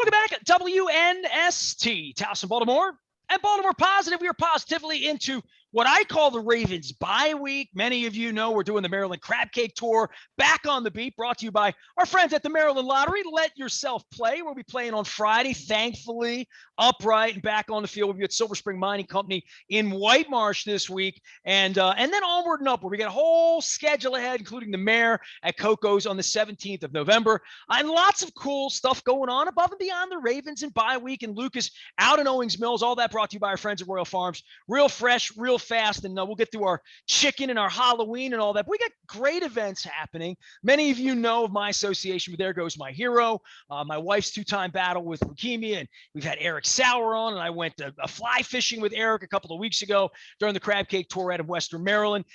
Welcome back at WNST, Towson, Baltimore, and Baltimore Positive. We are positively into what I call the Ravens bye week. Many of you know we're doing the Maryland Crab Cake Tour, back on the beat, brought to you by our friends at the Maryland Lottery. Let yourself play. We'll be playing on Friday, thankfully, upright and back on the field. We'll be at Silver Spring Mining Company in White Marsh this week, and then onward and upward. We got a whole schedule ahead, including the Mare at Coco's on the 17th of November, and lots of cool stuff going on above and beyond the Ravens and bye week. And Lucas out in Owings Mills, all that brought to you by our friends at Royal Farms. Real fresh, real fast, and we'll get through our chicken and our Halloween and all that. But we got great events happening. Many of you know of my association with There Goes My Hero, my wife's two-time battle with leukemia, and we've had Eric Sauer on, and I went fly fishing with Eric a couple of weeks ago during the Crab Cake Tour out of Western Maryland.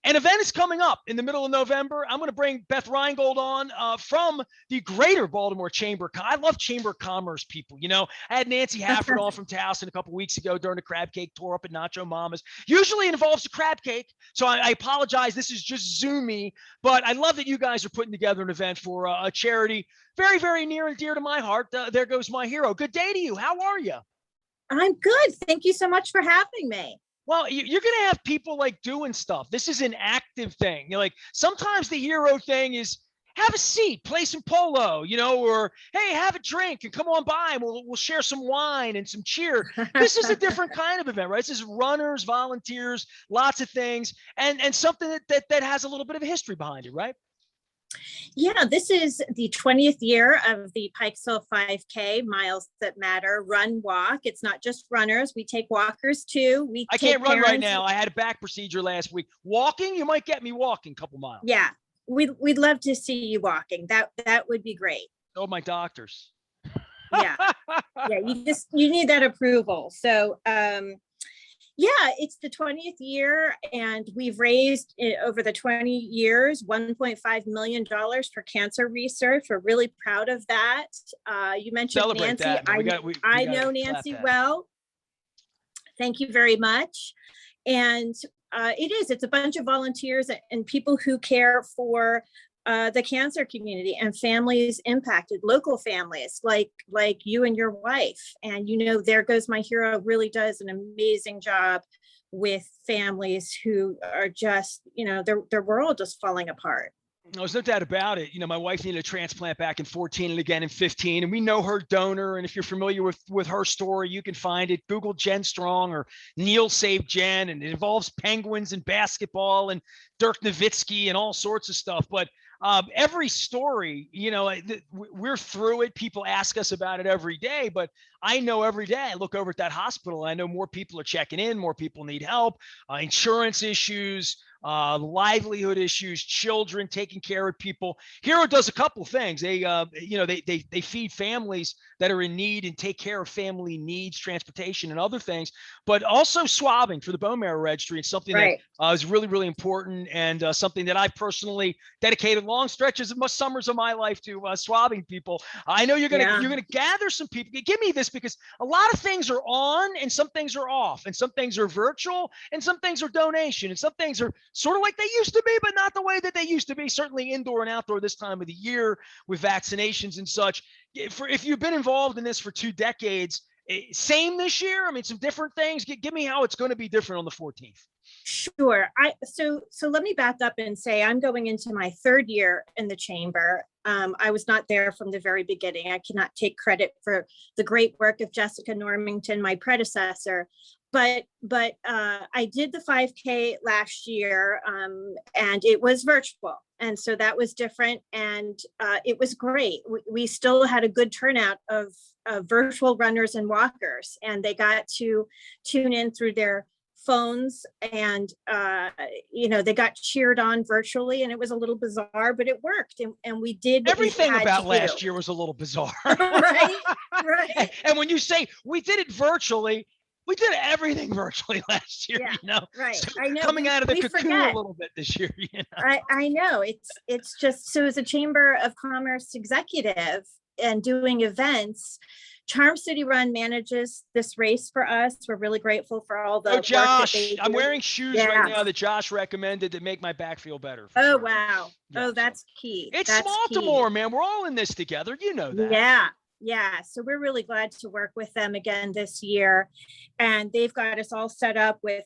An event is coming up in the middle of November. I'm going to bring Beth Rheingold on from the Greater Baltimore Chamber. I love Chamber of Commerce people. You know, I had Nancy Hafford on from Towson a couple of weeks ago during the Crab Cake Tour up at Nacho Mama's. Usually it involves a crab cake, so I apologize. This is just Zoomy, but I love that you guys are putting together an event for a charity very, very near and dear to my heart. There Goes My Hero. Good day to you. How are you? I'm good. Thank you so much for having me. Well, you're going to have people like doing stuff. This is an active thing. You're like, sometimes the hero thing is have a seat, play some polo, you know, or, hey, have a drink and come on by and we'll share some wine and some cheer. This is a different kind of event, right? This is runners, volunteers, lots of things, and something that has a little bit of a history behind it, right? Yeah, this is the 20th year of the Pikesville 5K, Miles That Matter, run, walk. It's not just runners. We take walkers too. I can't run right now. I had a back procedure last week. Walking, you might get me walking a couple miles. Yeah, we'd love to see you walking. That would be great. Oh, my doctors. Yeah, you need that approval. So, yeah, it's the 20th year, and we've raised over the 20 years $1.5 million for cancer research. We're really proud of that. You mentioned Celebrate Nancy. That, I know Nancy well. Thank you very much. And it's a bunch of volunteers and people who care for the cancer community and families impacted, local families like you and your wife. And, you know, There Goes My Hero really does an amazing job with families who are just, you know, their world is falling apart. There's no doubt about it. You know, my wife needed a transplant back in 14 and again in 15, and we know her donor. And if you're familiar with her story, you can find it. Google Jen Strong or Neil Save Jen, and it involves Penguins and basketball and Dirk Nowitzki and all sorts of stuff. But every story, you know, we're through it. People ask us about it every day, but I know every day I look over at that hospital. I know more people are checking in, more people need help, insurance issues, livelihood issues, children, taking care of people. Hero does a couple of things. They, they feed families that are in need and take care of family needs, transportation and other things, but also swabbing for the bone marrow registry. It's something that is really, really important, and something that I've personally dedicated long stretches of summers of my life to swabbing people. I know you're gonna gather some people. Give me this, because a lot of things are on and some things are off, and some things are virtual and some things are donation, and some things are sort of like they used to be, but not the way that they used to be, certainly indoor and outdoor this time of the year with vaccinations and such. If you've been involved in this for 2 decades, same this year? I mean, some different things. Give me how it's going to be different on the 14th. Sure. So let me back up and say I'm going into my 3rd year in the chamber. I was not there from the very beginning. I cannot take credit for the great work of Jessica Normington, my predecessor. But I did the 5K last year, and it was virtual. And so that was different. And it was great. We still had a good turnout of virtual runners and walkers, and they got to tune in through their phones, and they got cheered on virtually, and it was a little bizarre, but it worked, and we did everything about last year was a little bizarre. right. And when you say we did it virtually, we did everything virtually last year. Yeah, you know, right. So I know, coming out of the cocoon forget a little bit this year. You know? I know it's just, so as a Chamber of Commerce executive and doing events, Charm City Run manages this race for us. We're really grateful for all the Josh, work that they do. I'm wearing shoes right now that Josh recommended to make my back feel better. Oh, sure. wow. Yeah, that's key. It's that's Baltimore, man. We're all in this together. You know that. Yeah. Yeah, so we're really glad to work with them again this year. And they've got us all set up with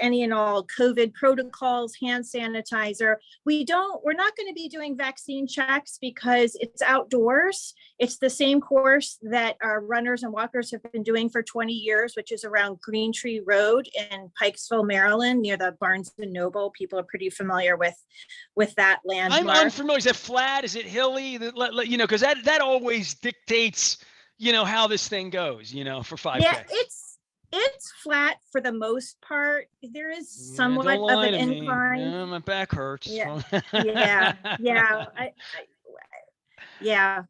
any and all COVID protocols, hand sanitizer. We're not going to be doing vaccine checks because it's outdoors. It's the same course that our runners and walkers have been doing for 20 years, which is around Green Tree Road in Pikesville, Maryland, near the Barnes and Noble. People are pretty familiar with that landmark. I'm unfamiliar. Is it flat? Is it hilly? You know, because that always dictates, you know, how this thing goes, you know, for 5K. Yeah, it's flat for the most part. There is somewhat of an incline. Yeah, my back hurts. Yeah, yeah.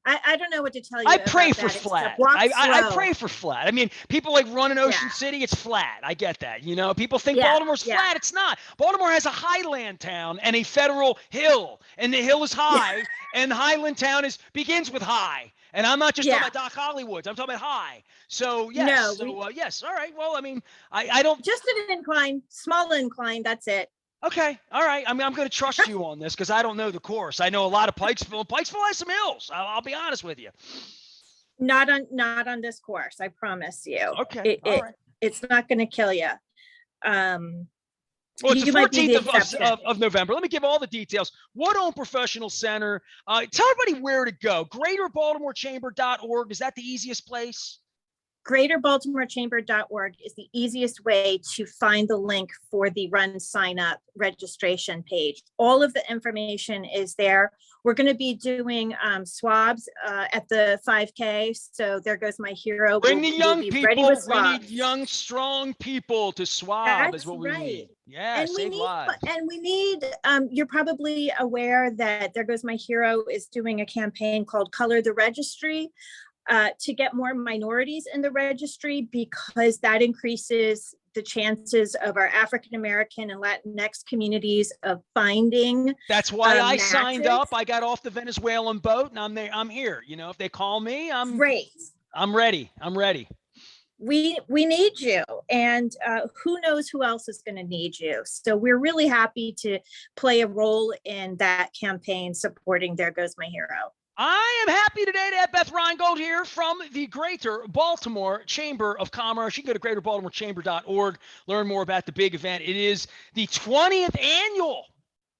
I don't know what to tell you. I pray for flat. I pray for flat. I mean, people like running Ocean City, it's flat. I get that. You know, people think Baltimore's flat. It's not. Baltimore has a highland town and a federal hill, and the hill is high, and Highland Town begins with high. And I'm not just talking about Doc Hollywoods. I'm talking about high. So yes. Yes. All right. Well, I mean, I don't. Just an incline, small incline. That's it. Okay. All right. I mean, I'm going to trust you on this because I don't know the course. I know a lot of Pikesville. Pikesville has some hills. I'll be honest with you. Not on this course. I promise you. Okay. All right. It's not going to kill you. Well, it's the 14th of November. Let me give all the details. Woodhome Professional Center. Tell everybody where to go. GreaterBaltimoreChamber.org. Is that the easiest place? GreaterBaltimoreChamber.org is the easiest way to find the link for the run sign up registration page. All of the information is there. We're going to be doing swabs at the 5K. So there goes my hero. Bring the young people. We need young, strong people to swab. Is what we need. Yeah, save lives. And we need, you're probably aware that There Goes My Hero is doing a campaign called Color the Registry. To get more minorities in the registry, because that increases the chances of our African-American and Latinx communities of finding. That's why I signed up. I got off the Venezuelan boat and I'm here. You know, if they call me, I'm ready. I'm ready. We need you, and who knows who else is going to need you. So we're really happy to play a role in that campaign supporting There Goes My Hero. I am happy today to have Beth Rheingold here from the Greater Baltimore Chamber of Commerce. You can go to greaterbaltimorechamber.org, learn more about the big event. It is the 20th annual.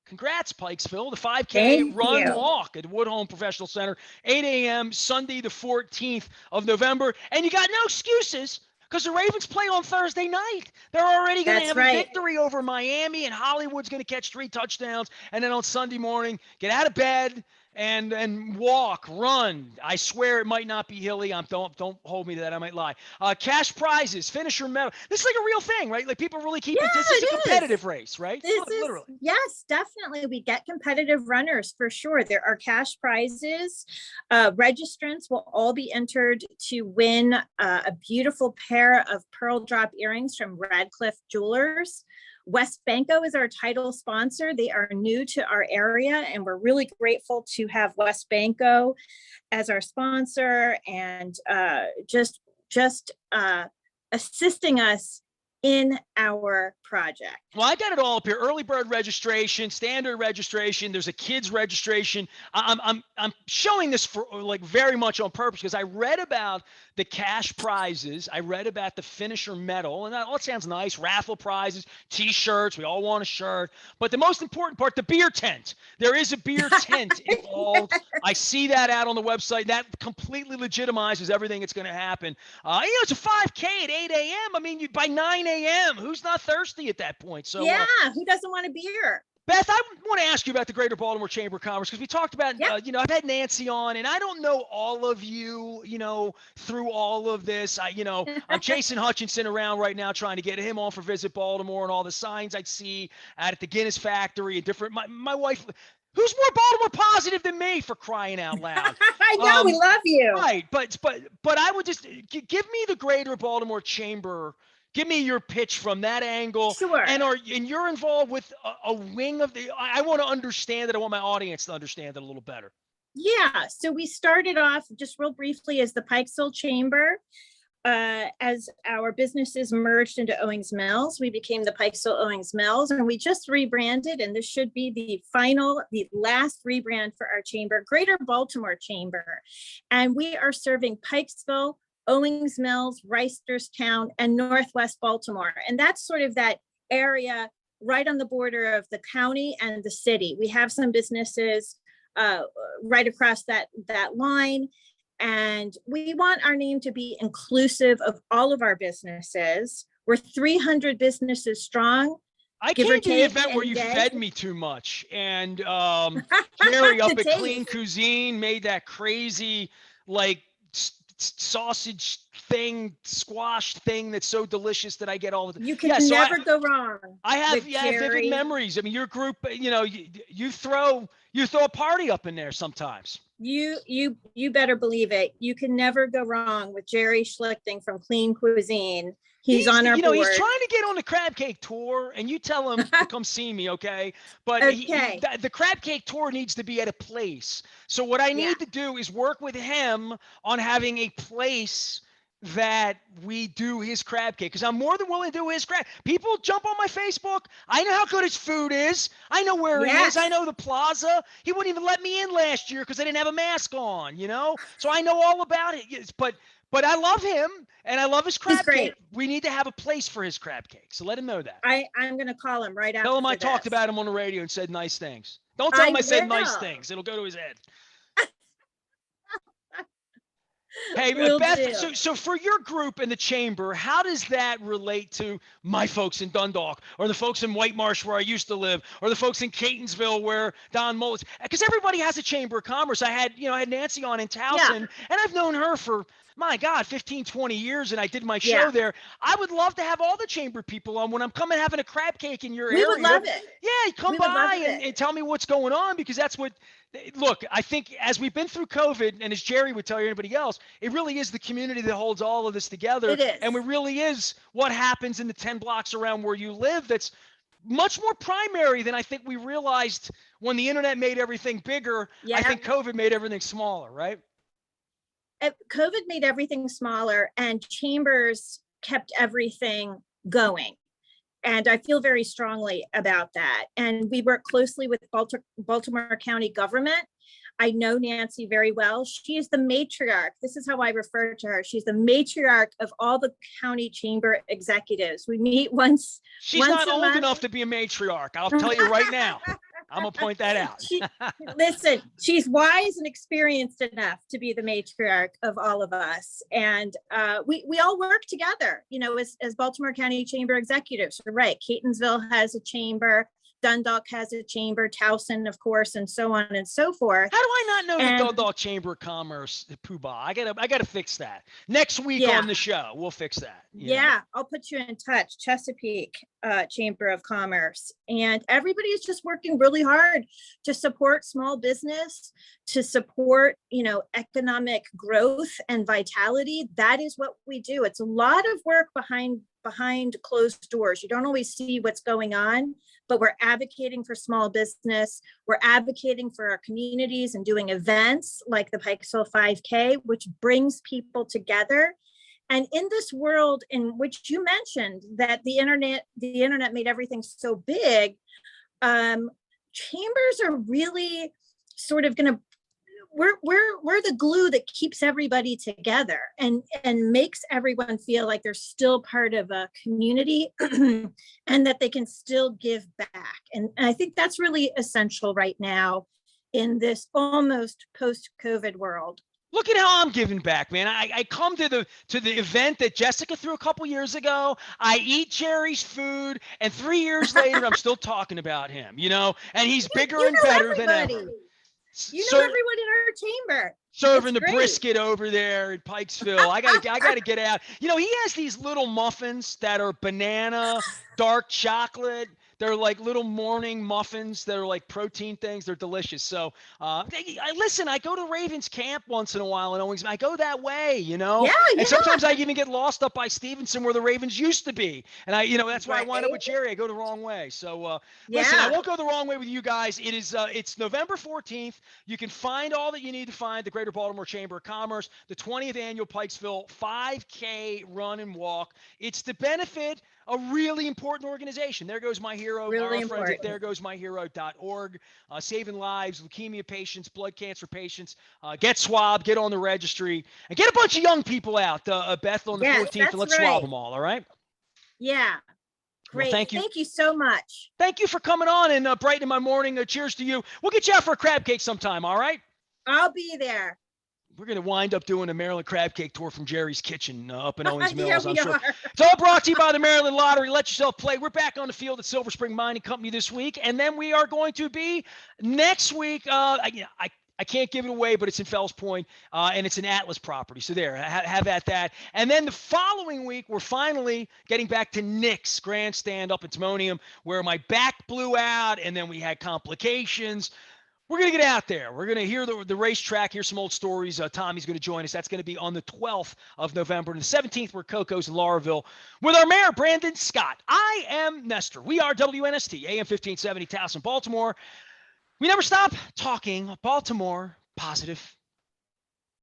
Congrats, Pikesville. The 5K walk at Woodhome Professional Center, 8 a.m. Sunday, the 14th of November. And you got no excuses because the Ravens play on Thursday night. They're already going to have a victory over Miami, and Hollywood's going to catch 3 touchdowns. And then on Sunday morning, get out of bed and walk, run. I swear it might not be hilly. Don't hold me to that. I might lie. Cash prizes, finisher medal. This is like a real thing, right? Like people really keep it. This is a competitive race, right? Literally. Yes, definitely. We get competitive runners for sure. There are cash prizes. Registrants will all be entered to win a beautiful pair of pearl drop earrings from Radcliffe Jewelers. West Banco is our title sponsor. They are new to our area, and we're really grateful to have West Banco as our sponsor and just assisting us in our project. Well, I got it all up here. Early bird registration, standard registration. There's a kids registration. I'm showing this for like very much on purpose because I read about the cash prizes. I read about the finisher medal, and that all sounds nice. Raffle prizes, T-shirts. We all want a shirt. But the most important part, the beer tent. There is a beer tent involved. I see that out on the website. That completely legitimizes everything that's going to happen. It's a 5K at 8 a.m. I mean, by 9 a.m., who's not thirsty at that point? So who doesn't want a beer? Beth, I want to ask you about the Greater Baltimore Chamber of Commerce because we talked about, I've had Nancy on, and I don't know all of you, through all of this. I'm chasing Hutchinson around right now trying to get him on for Visit Baltimore and all the signs I'd see out at the Guinness factory and different. My wife, who's more Baltimore positive than me, for crying out loud. I know, we love you. Right, but I would just give me the Greater Baltimore Chamber. Give me your pitch from that angle. Sure. And you're involved with a wing of the. I want to understand it. I want my audience to understand it a little better. Yeah. So we started off just real briefly as the Pikesville Chamber. as our businesses merged into Owings Mills, we became the Pikesville Owings Mills, and we just rebranded, and this should be the last rebrand for our chamber, Greater Baltimore Chamber. And we are serving Pikesville, Owings Mills, Reisterstown, and Northwest Baltimore. And that's sort of that area right on the border of the county and the city. We have some businesses right across that line. And we want our name to be inclusive of all of our businesses. We're 300 businesses strong. I came to the event where you fed me too much. And Jerry up at Clean Cuisine made that crazy, like, sausage thing, squash thing that's so delicious that I get all the. You can never go wrong. I have vivid memories. I mean, your group, you throw a party up in there sometimes. You better believe it. You can never go wrong with Jerry Schlichting from Clean Cuisine. He's on our board. He's trying to get on the crab cake tour, and you tell him to come see me, okay? But the crab cake tour needs to be at a place. So what I need to do is work with him on having a place that we do his crab cake, because I'm more than willing to do his crab. People jump on my Facebook. I know how good his food is. I know where he is. I know the plaza. He wouldn't even let me in last year because I didn't have a mask on, So I know all about it. But I love him, and I love his crab cake. We need to have a place for his crab cake. So let him know that. I'm going to call him right after. Tell him I talked about him on the radio and said nice things. Don't tell him I said nice things. It'll go to his head. Hey, Beth, so for your group in the chamber, how does that relate to my folks in Dundalk, or the folks in White Marsh where I used to live, or the folks in Catonsville where Don Mullins? Because everybody has a chamber of commerce. I had Nancy on in Towson, and I've known her for, my God, 15, 20 years, and I did my show there. I would love to have all the chamber people on when I'm coming having a crab cake in your area. We would love it. Yeah, come by and tell me what's going on, because that's what. Look, I think as we've been through COVID, and as Jerry would tell you, anybody else, it really is the community that holds all of this together. It is. And it really is what happens in the 10 blocks around where you live that's much more primary than I think we realized when the internet made everything bigger. Yeah. I think COVID made everything smaller, right? COVID made everything smaller, and chambers kept everything going. And I feel very strongly about that. And we work closely with Baltimore County government. I know Nancy very well. She is the matriarch. This is how I refer to her. She's the matriarch of all the county chamber executives. We meet once. She's not old enough to be a matriarch. I'll tell you right now. I'm going to point that out. Listen, she's wise and experienced enough to be the matriarch of all of us. And we all work together, as Baltimore County Chamber executives. Right. Catonsville has a chamber. Dundalk has a chamber, Towson, of course, and so on and so forth. How do I not know the Dundalk Chamber of Commerce, Poobah? I gotta fix that. Next week on the show, we'll fix that. Yeah, I'll put you in touch. Chesapeake Chamber of Commerce. And everybody is just working really hard to support small business, to support, economic growth and vitality. That is what we do. It's a lot of work behind closed doors. You don't always see what's going on, but we're advocating for small business. We're advocating for our communities and doing events like the Pikesville 5K, which brings people together. And in this world in which you mentioned that the internet made everything so big, chambers are really sort of going to, we're the glue that keeps everybody together and makes everyone feel like they're still part of a community and that they can still give back. And I think that's really essential right now in this almost post-COVID world. Look at how I'm giving back, man. I come to the event that Jessica threw a couple years ago. I eat Jerry's food, and 3 years later, I'm still talking about him, and he's bigger and better than ever. Everyone in our chamber. Serving the brisket over there at Pikesville. I gotta get out. He has these little muffins that are banana, dark chocolate. They're like little morning muffins. They're like protein things. They're delicious. So listen, I go to Ravens camp once in a while and always I go that way, you know. Yeah, And yeah. sometimes I even get lost up by Stevenson where the Ravens used to be. And that's why I wind up Right. with Jerry. I go the wrong way. So listen, I Yeah. won't go the wrong way with you guys. It's November 14th. You can find all that you need to find the Greater Baltimore Chamber of Commerce, the 20th annual Pikesville 5K run and walk. It's to benefit a really important organization. There goes my hero, Really our friends at important. theregoesmyhero.org, saving lives, leukemia patients, blood cancer patients. Get swabbed, get on the registry, and get a bunch of young people out, Beth, on the Yes, 14th, and that's let's swab right. them all right? Yeah. Well, Great. thank you. Thank you so much. Thank you for coming on and brightening my morning. Cheers to you. We'll get you out for a crab cake sometime, all right? I'll be there. We're going to wind up doing a Maryland crab cake tour from Jerry's Kitchen up in Owings Here Mills, I'm we sure. are. It's all brought to you by the Maryland Lottery. Let yourself play. We're back on the field at Silver Spring Mining Company this week, and then we are going to be next week. I can't give it away, but it's in Fells Point, and it's an Atlas property. So there, have at that. And then the following week, we're finally getting back to Nick's Grandstand up in Timonium, where my back blew out, and then we had complications. We're going to get out there. We're going to hear the racetrack, hear some old stories. Tommy's going to join us. That's going to be on the 12th of November. And the 17th, we're Coco's in Lauraville with our mayor, Brandon Scott. I am Nestor. We are WNST, AM 1570, Towson, Baltimore. We never stop talking Baltimore positive.